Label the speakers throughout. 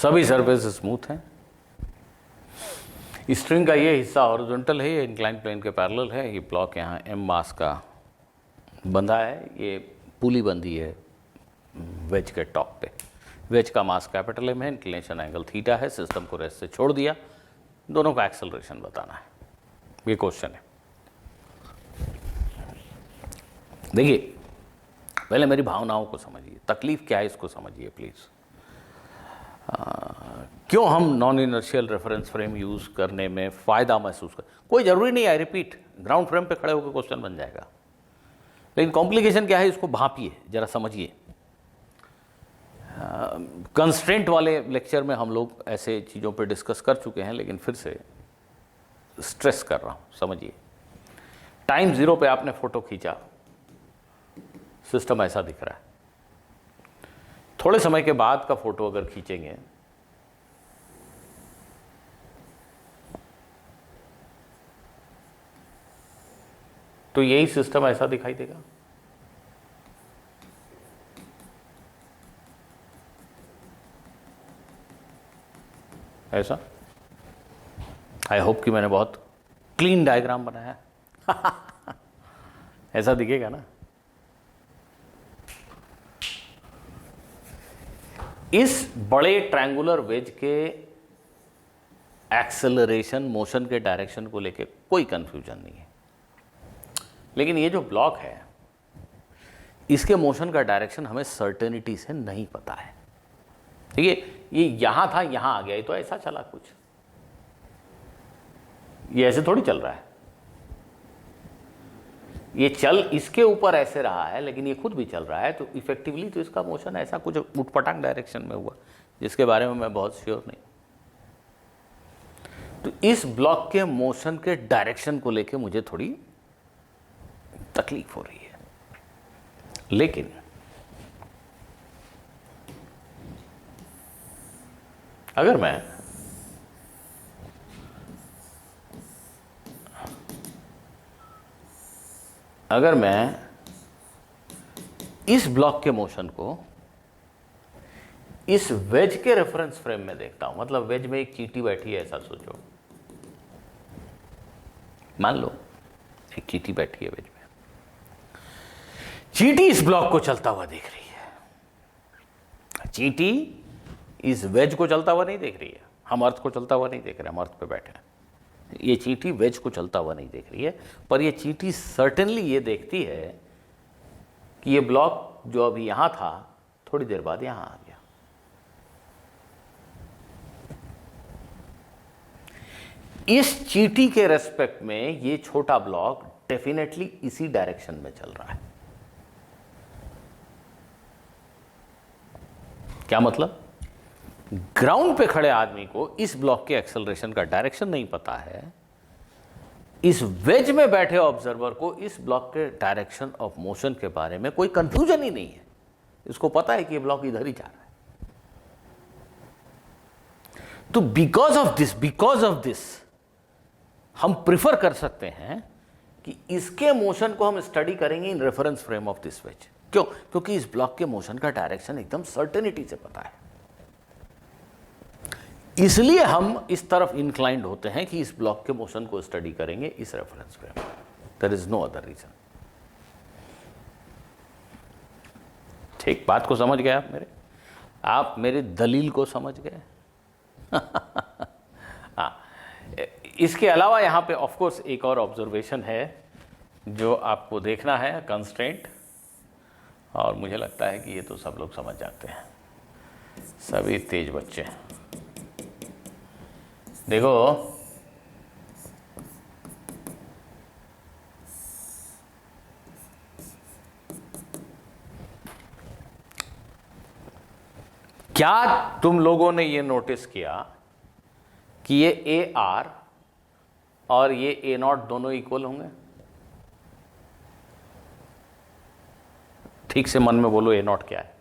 Speaker 1: सभी surface smooth हैं। String का ये हिस्सा हॉरिजॉन्टल है, ये इंक्लाइन प्लेन के पैरेलल है। ये ब्लॉक यहाँ एम मास का बंधा है, ये पुली बंधी है वेज के टॉप पे। वेज का मास कैपिटल एम है, इंक्लिनेशन एंगल थीटा है। सिस्टम को रेस्ट से छोड़ दिया, दोनों का एक्सेलरेशन बताना है, ये क्वेश्चन है। देखिए पहले मेरी भावनाओं को समझिए, तकलीफ क्या है इसको समझिए प्लीज। क्यों हम non inertial reference frame use करने में फायदा महसूस कर, कोई जरूरी नहीं, आई रिपीट, ग्राउंड फ्रेम पे खड़े होकर क्वेश्चन बन जाएगा। लेकिन कॉम्प्लिकेशन क्या है इसको भापिए, जरा समझिए। कंस्ट्रेंट वाले लेक्चर में हम लोग ऐसे चीज़ों पे डिस्कस कर चुके हैं, लेकिन फिर से स्ट्रेस कर रहा हूं, समझिए। टाइम 0 पे आपने फोटो खींचा, सिस्टम ऐसा दिख रहा है। थोड़े समय के बाद का फोटो अगर खींचेंगे तो यही सिस्टम ऐसा दिखाई देगा। ऐसा। आई होप कि मैंने बहुत क्लीन डायग्राम बनाया ऐसा दिखेगा ना। इस बड़े ट्रायंगुलर वेज के एक्सेलरेशन मोशन के डायरेक्शन को लेके कोई कंफ्यूजन नहीं है, लेकिन ये जो ब्लॉक है इसके मोशन का डायरेक्शन हमें सर्टेनिटी से नहीं पता है। ठीक है, ये यहां था यहां आ गया, ये तो ऐसा चला कुछ, ये ऐसे थोड़ी चल रहा है। ये चल इसके ऊपर ऐसे रहा है, लेकिन ये खुद भी चल रहा है, तो इफेक्टिवली तो इसका मोशन ऐसा कुछ उटपटांग डायरेक्शन में हुआ, जिसके बारे में मैं बहुत श्योर नहीं। तो इस ब्लॉक के मोशन के डायरेक्शन को लेके मुझे थोड़ी तकलीफ हो रही है। लेकिन अगर मैं इस ब्लॉक के मोशन को इस वेज के रेफरेंस फ्रेम में देखता हूं, मतलब वेज में एक चींटी बैठी है ऐसा सोचो, मान लो एक चींटी बैठी है वेज में, चींटी इस ब्लॉक को चलता हुआ देख रही है। चींटी इस वेज को चलता हुआ नहीं देख रही है, हम अर्थ को चलता हुआ नहीं देख रहे, हम अर्थ पे बैठे हैं। ये चींटी वेज को चलता हुआ नहीं देख रही है, पर ये चींटी सर्टेनली ये देखती है कि ये ब्लॉक जो अभी यहां था थोड़ी देर बाद यहां आ गया। इस चींटी के रेस्पेक्ट में ये छोटा ब्लॉक डेफिनेटली इसी डायरेक्शन में चल रहा है। क्या मतलब? ग्राउंड पे खड़े आदमी को इस ब्लॉक के एक्सेलरेशन का डायरेक्शन नहीं पता है, इस वेज में बैठे ऑब्जर्वर को इस ब्लॉक के डायरेक्शन ऑफ मोशन के बारे में कोई कंफ्यूजन ही नहीं है। इसको पता है कि ये ब्लॉक इधर ही जा रहा है। तो बिकॉज ऑफ दिस हम प्रिफर कर सकते हैं कि इसके मोशन को हम स्टडी करेंगे in reference frame of this wedge. क्यों? क्योंकि इस ब्लॉक के मोशन का डायरेक्शन एकदम सर्टेनिटी से पता है। इसलिए हम इस तरफ इंक्लाइंड होते हैं कि इस ब्लॉक के मोशन को स्टडी करेंगे इस रेफरेंस फ्रेम में। There is no other reason. ठीक, बात को समझ गए आप मेरी दलील को समझ गए। हाँ, इसके अलावा यहां पे ऑफ कोर्स एक और ऑब्जर्वेशन है जो आपको देखना है, कंस्ट्रेंट, और मुझे लगता है कि ये तो सब लोग समझ जाते हैं, सभी तेज बच्चे हैं। देखो, क्या तुम लोगों ने ये नोटिस किया कि ये ए आर और ये ए नॉट दोनों इक्वल होंगे? ठीक से मन में बोलो, ए नॉट क्या है?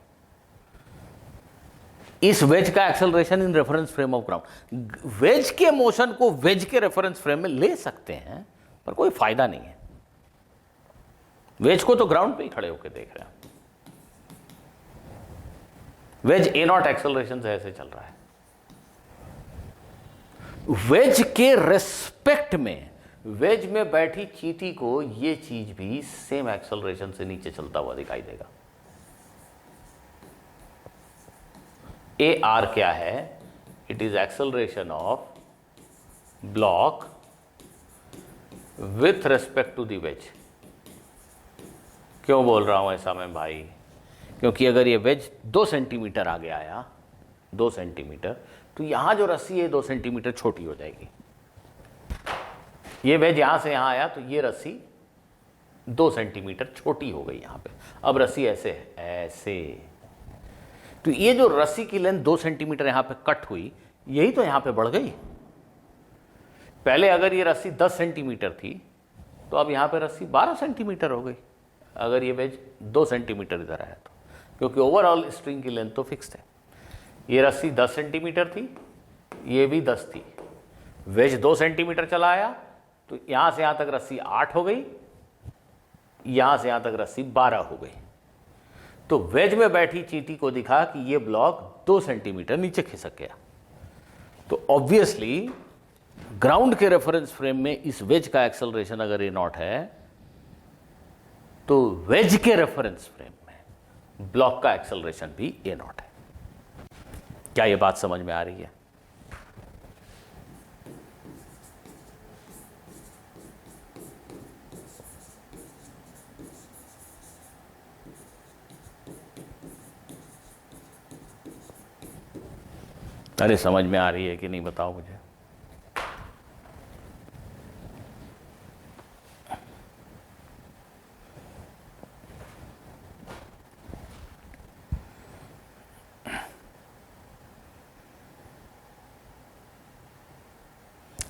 Speaker 1: इस वेज का acceleration in reference frame of ground. Wedge के मोशन को वेज के रेफरेंस फ्रेम में ले सकते हैं, पर कोई फायदा नहीं है। वेज को तो ग्राउंड पे ही खड़े होकर देख रहे हैं। वेज ए नॉट एक्सेलरेशन से ऐसे चल रहा है, वेज के रेस्पेक्ट में, वेज में बैठी चींटी को ये चीज भी सेम एक्सेलरेशन से नीचे चलता हुआ दिखाई देगा। ए आर क्या है? It is acceleration of block with respect to the wedge. क्यों बोल रहा हूं ऐसा मैं भाई? क्योंकि अगर ये वेज 2 सेंटीमीटर आगे आया, 2 सेंटीमीटर, तो यहां जो रस्सी है 2 सेंटीमीटर छोटी हो जाएगी। ये वेज यहां से यहां आया तो ये रस्सी 2 सेंटीमीटर छोटी हो गई यहां पे। अब रस्सी ऐसे है, ऐसे, तो ये जो रस्सी की लेंथ 2 सेंटीमीटर यहां पे कट हुई, यही तो यहां पे बढ़ गई। पहले अगर ये रस्सी 10 सेंटीमीटर थी तो अब यहां पे रस्सी 12 सेंटीमीटर हो गई, अगर ये वेज 2 सेंटीमीटर इधर आया तो, क्योंकि ओवरऑल स्ट्रिंग की लेंथ तो फिक्स्ड है। ये रस्सी 10 सेंटीमीटर थी, ये भी 10 थी, वेज 2 सेंटीमीटर चला आया तो यहां से यहां तक रस्सी 8 हो गई, यहां से यहां तक रस्सी 12 हो गई। तो वेज में बैठी चींटी को दिखा कि ये ब्लॉक 2 सेंटीमीटर नीचे खिसक गया। तो ऑब्वियसली ग्राउंड के रेफरेंस फ्रेम में इस वेज का एक्सेलरेशन अगर ए नॉट है, तो वेज के रेफरेंस फ्रेम में ब्लॉक का एक्सेलरेशन भी ए नॉट है। क्या यह बात समझ में आ रही है? अरे समझ में आ रही है कि नहीं बताओ मुझे।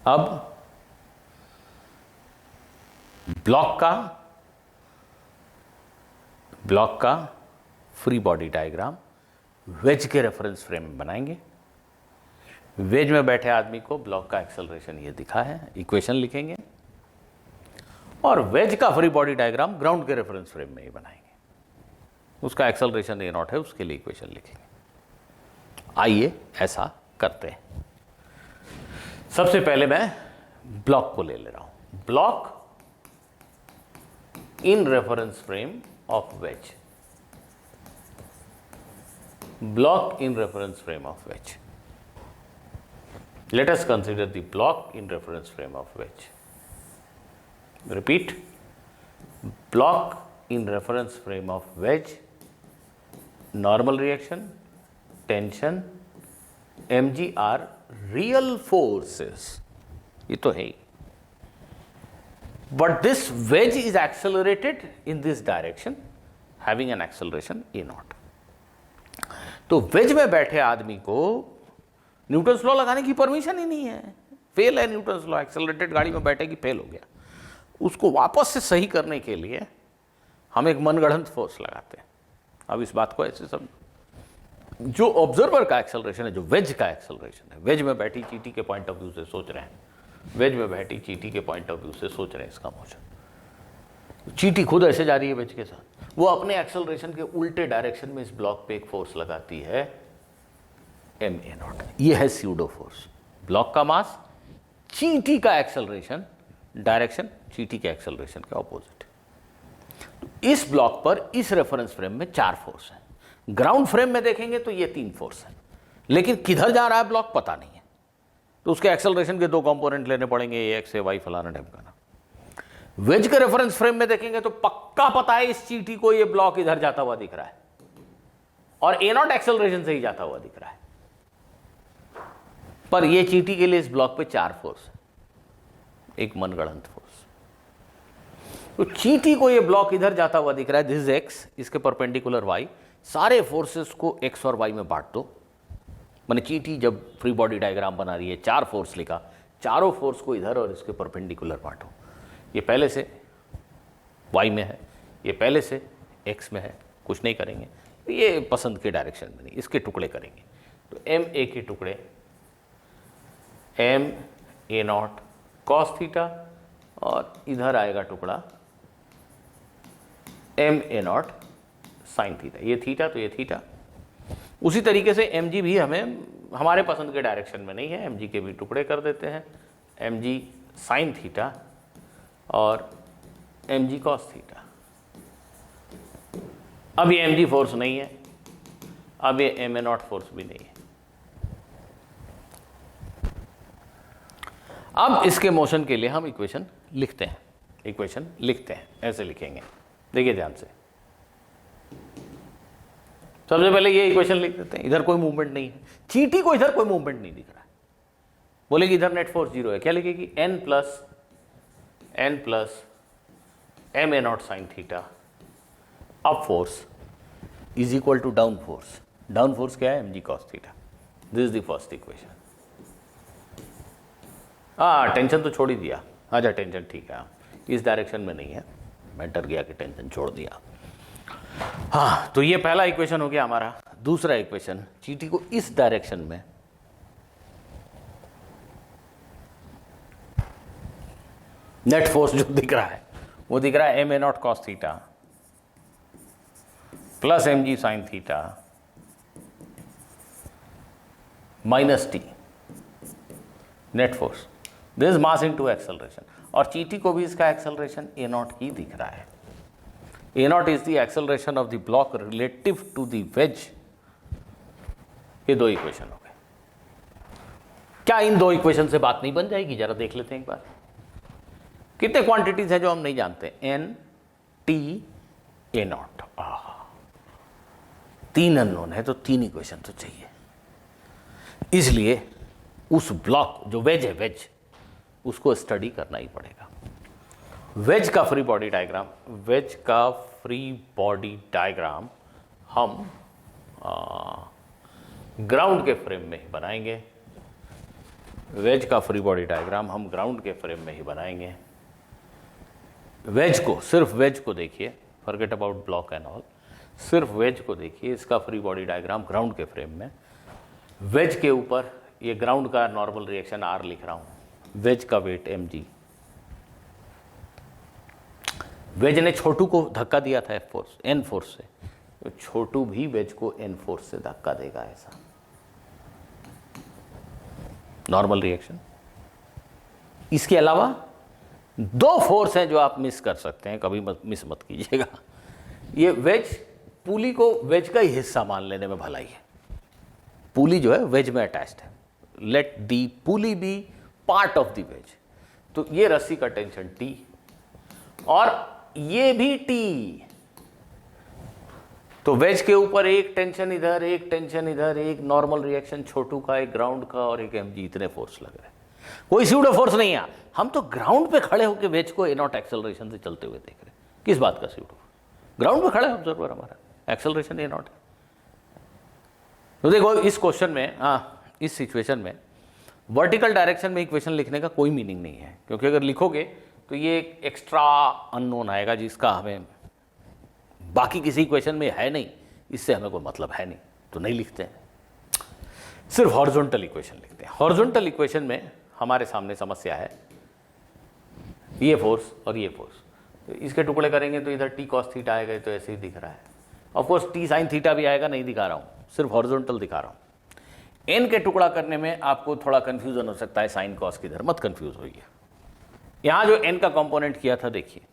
Speaker 1: अब ब्लॉक का फ्री बॉडी डायग्राम वेज के रेफरेंस फ्रेम में बनाएंगे। वेज में बैठे आदमी को ब्लॉक का एक्सेलरेशन ये दिखा है, इक्वेशन लिखेंगे, और वेज का फ्री बॉडी डायग्राम ग्राउंड के रेफरेंस फ्रेम में ही बनाएंगे। उसका एक्सेलरेशन ए नॉट है, उसके लिए इक्वेशन लिखेंगे। आइए ऐसा करते हैं। सबसे पहले मैं ब्लॉक को ले रहा हूं। Block in reference frame of ways, block in reference frame of ways. Let us consider the block in reference frame of wedge. Repeat, block in reference frame of wedge, normal reaction, tension, mg are real forces. ये तो है ही. But this wedge is accelerated in this direction, having an acceleration a naught. तो veg में बैठे आदमी को Newton's law लगाने की परमिशन ही नहीं है, फेल है न्यूटन्स लॉ। एक्सेलरेटेड गाड़ी में बैठेगी, फेल हो गया। उसको वापस से सही करने के लिए हम एक मनगढ़ंत फोर्स लगाते हैं। अब इस बात को ऐसे सब, जो ऑब्जर्वर का एक्सेलरेशन है, जो वेज का एक्सेलरेशन है, वेज में बैठी चींटी के पॉइंट ऑफ व्यू से सोच रहे हैं, वेज में बैठी चींटी के पॉइंट ऑफ व्यू से सोच रहे हैं इसका मोशन। चींटी खुद ऐसे जा रही है वेज के साथ, वो अपने एक्सेलरेशन के उल्टे डायरेक्शन में इस ब्लॉक पे एक फोर्स लगाती है एम ए नॉट। ये है स्यूडो फोर्स। ब्लॉक का मास, चींटी का एक्सेलरेशन, डायरेक्शन चींटी के एक्सेलरेशन के ऑपोजिट। तो इस ब्लॉक पर इस रेफरेंस फ्रेम में 4 फोर्स हैं। ग्राउंड फ्रेम में देखेंगे तो ये 3 फोर्स हैं, लेकिन किधर जा रहा है ब्लॉक पता नहीं है। तो उसके एक्सेलरेशन के 2 कंपोनेंट लेने पड़ेंगे, ए एक्स ए वाई फलाना ढमकाना। वेज के रेफरेंस फ्रेम में देखेंगे तो पक्का पता है इस चींटी को ये ब्लॉक इधर जाता हुआ दिख रहा है और ए नॉट एक्सेलरेशन से ही जाता हुआ दिख रहा है। पर ये चींटी के लिए इस ब्लॉक पे 4 फोर्स है, एक मनगढ़ंत फोर्स। तो चींटी को ये ब्लॉक इधर जाता हुआ दिख रहा है, दिस इज एक्स, इसके परपेंडिकुलर वाई। सारे फोर्सेस को एक्स और वाई में बांट दो। माने चींटी जब फ्री बॉडी डायग्राम बना रही है, 4 फोर्स लिखा, चारों फोर्स को इधर और इसके परपेंडिकुलर बांटो। ये पहले से वाई में है, ये पहले से एक्स में है, कुछ नहीं करेंगे, ये पसंद के डायरेक्शन में नहीं, इसके टुकड़े करेंगे। तो एम ए के टुकड़े M A naught cos theta, और इधर आएगा टुकड़ा M A naught sine theta. ये थीटा तो ये थीटा। उसी तरीके से एम जी भी हमें हमारे पसंद के डायरेक्शन में नहीं है, mg के भी टुकड़े कर देते हैं, mg साइन थीटा और mg कॉस थीटा। अब ये mg फोर्स नहीं है, अब ये ma0 फोर्स भी नहीं है। अब इसके मोशन के लिए हम इक्वेशन लिखते हैं, ऐसे लिखेंगे, देखिए ध्यान से। सबसे पहले ये इक्वेशन लिख देते हैं, इधर कोई मूवमेंट नहीं है, चींटी को इधर कोई मूवमेंट नहीं दिख रहा है, बोलेगी इधर नेट फोर्स 0 है, क्या लिखेगी, n plus ma0 sine theta up force is equal to down force. Down force क्या है, mg cos theta. This is the first equation. Tension तो छोड़ ही दिया, अच्छा टेंशन ठीक है, इस डायरेक्शन में नहीं है, मैं डर गया कि टेंशन छोड़ दिया। हाँ, तो ये पहला इक्वेशन हो गया हमारा। दूसरा इक्वेशन, चींटी को इस डायरेक्शन में नेट फोर्स जो दिख रहा है वो दिख रहा है ma0 cos theta plus mg sine theta minus T net force. This is mass into acceleration, और चींटी को भी इसका एक्सेलरेशन a0 ही दिख रहा है। a0 is the acceleration of the block relative to the wedge. ये दो इक्वेशन हो गए। क्या इन दो इक्वेशन से बात नहीं बन जाएगी, जरा देख लेते हैं एक बार। कितने क्वांटिटीज हैं जो हम नहीं जानते, n t a0, तीन अननोन है तो तीन इक्वेशन तो चाहिए। इसलिए उस ब्लॉक जो वेज है, वेज उसको स्टडी करना ही पड़ेगा। वेज का फ्री बॉडी डायग्राम हम ग्राउंड के फ्रेम में ही बनाएंगे। वेज का फ्री बॉडी डायग्राम हम ग्राउंड के फ्रेम में ही बनाएंगे। वेज को, सिर्फ वेज को देखिए, forget about block and all, सिर्फ वेज को देखिए। इसका फ्री बॉडी डायग्राम ग्राउंड के फ्रेम में, वेज के ऊपर ये ग्राउंड का नॉर्मल रिएक्शन R लिख रहा हूं, वेज का वेट mg। वेज ने छोटू को धक्का दिया था F फोर्स, N फोर्स से, तो छोटू भी वेज को N फोर्स से धक्का देगा, ऐसा नॉर्मल रिएक्शन। इसके अलावा दो फोर्स हैं जो आप मिस कर सकते हैं, कभी मिस मत कीजिएगा। ये वेज, पुली को वेज का ही हिस्सा मान लेने में भलाई है। पुली जो है वेज में अटैच्ड है, let the pulley be part of the wedge. तो ये रस्सी का टेंशन T और ये भी T। तो वेज के ऊपर एक टेंशन इधर, एक टेंशन इधर, एक नॉर्मल रिएक्शन छोटू का, एक ग्राउंड का और एक mg, इतने फोर्स लग रहे हैं। कोई स्यूडो फोर्स नहीं है। हम तो ग्राउंड पे खड़े होकर वेज को a0 एक्सेलरेशन से चलते हुए देख रहे हैं। किस बात का स्यूडो? ग्राउंड पे खड़ा है ऑब्जर्वर हमारा, एक्सेलरेशन a0 है। तो देखो इस क्वेश्चन में, इस सिचुएशन में वर्टिकल डायरेक्शन में इक्वेशन लिखने का कोई मीनिंग नहीं है, क्योंकि अगर लिखोगे तो ये एक एक्स्ट्रा अननोन आएगा जिसका हमें बाकी किसी इक्वेशन में है नहीं, इससे हमें कोई मतलब है नहीं, तो नहीं लिखते हैं। सिर्फ हॉरिजॉन्टल इक्वेशन लिखते हैं। हॉरिजॉन्टल इक्वेशन में हमारे सामने समस्या है, ये फोर्स और ये फोर्स, तो इसके टुकड़े करेंगे तो इधर टी कॉस थीटा आएगा, तो ऐसे ही दिख रहा है। ऑफकोर्स टी साइन थीटा भी आएगा, नहीं दिखा रहा हूँ, सिर्फ हॉरिजॉन्टल दिखा रहा हूँ। एन के टुकड़ा करने में आपको थोड़ा कंफ्यूजन हो सकता है, साइन कॉस किधर, मत कंफ्यूज होइए। यहाँ जो एन का कंपोनेंट किया था, देखिए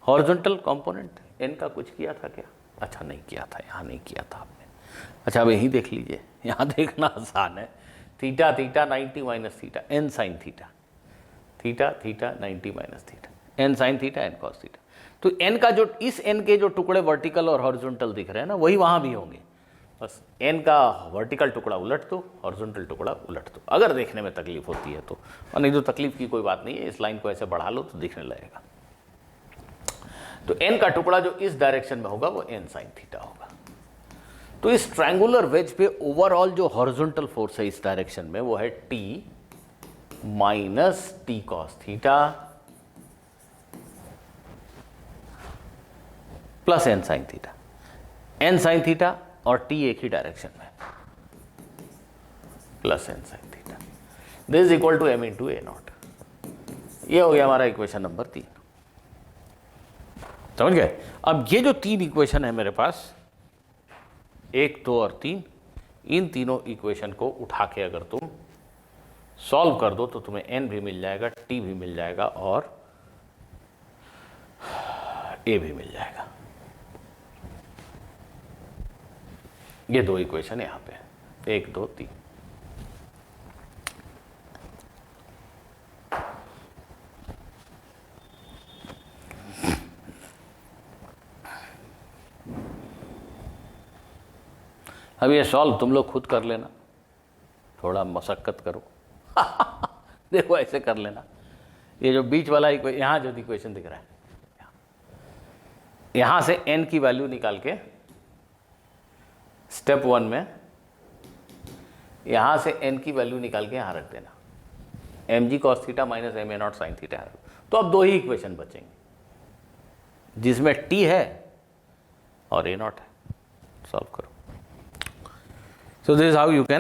Speaker 1: हॉरिजॉन्टल कंपोनेंट एन का कुछ किया था क्या? अच्छा नहीं किया था, यहाँ नहीं किया था आपने। अच्छा अब यही देख लीजिए, यहाँ देखना आसान है। Theta theta 90 minus theta, N sine theta, theta theta 90 minus theta, N sine theta, N cos theta. तो एन का जो, इस एन के जो टुकड़े वर्टिकल और हॉरिजॉन्टल दिख रहे हैं ना, वही वहाँ भी होंगे। बस एन का वर्टिकल टुकड़ा उलट दो, हॉरिजॉन्टल टुकड़ा उलट दो, अगर देखने में तकलीफ होती है तो। और नहीं तो तकलीफ की कोई बात नहीं है, इस लाइन को ऐसे बढ़ा लो तो दिखने लगेगा। तो एन का टुकड़ा जो इस डायरेक्शन में होगा वो एन साइन थीटा होगा। तो इस ट्रायंगुलर वेज पे ओवरऑल जो हॉरिजॉन्टल फोर्स है इस डायरेक्शन में वो है T minus T cos theta plus N sine theta. N sine theta और टी एक ही डायरेक्शन में, plus N sine theta. This is equal to M into a0। ये हो गया हमारा इक्वेशन नंबर 3। समझ गए? अब ये जो तीन इक्वेशन है मेरे पास, 1, 2 और 3, इन तीनों इक्वेशन को उठा के अगर तुम सॉल्व कर दो तो तुम्हें n भी मिल जाएगा, t भी मिल जाएगा और a भी मिल जाएगा। ये दो इक्वेशन यहां पे 1 2 3। अब ये सॉल्व तुम लोग खुद कर लेना, थोड़ा मशक्कत करो। देखो ऐसे कर लेना। ये जो बीच वाला यहाँ जो इक्वेशन दिख रहा है, यहाँ से n की वैल्यू निकाल के स्टेप 1 में यहाँ से n की वैल्यू निकाल के यहाँ रख देना, mg cos theta minus ma not sine theta. तो अब दो ही इक्वेशन बचेंगे जिसमें t है और a नॉट है। सॉल्व करो। So this is how you can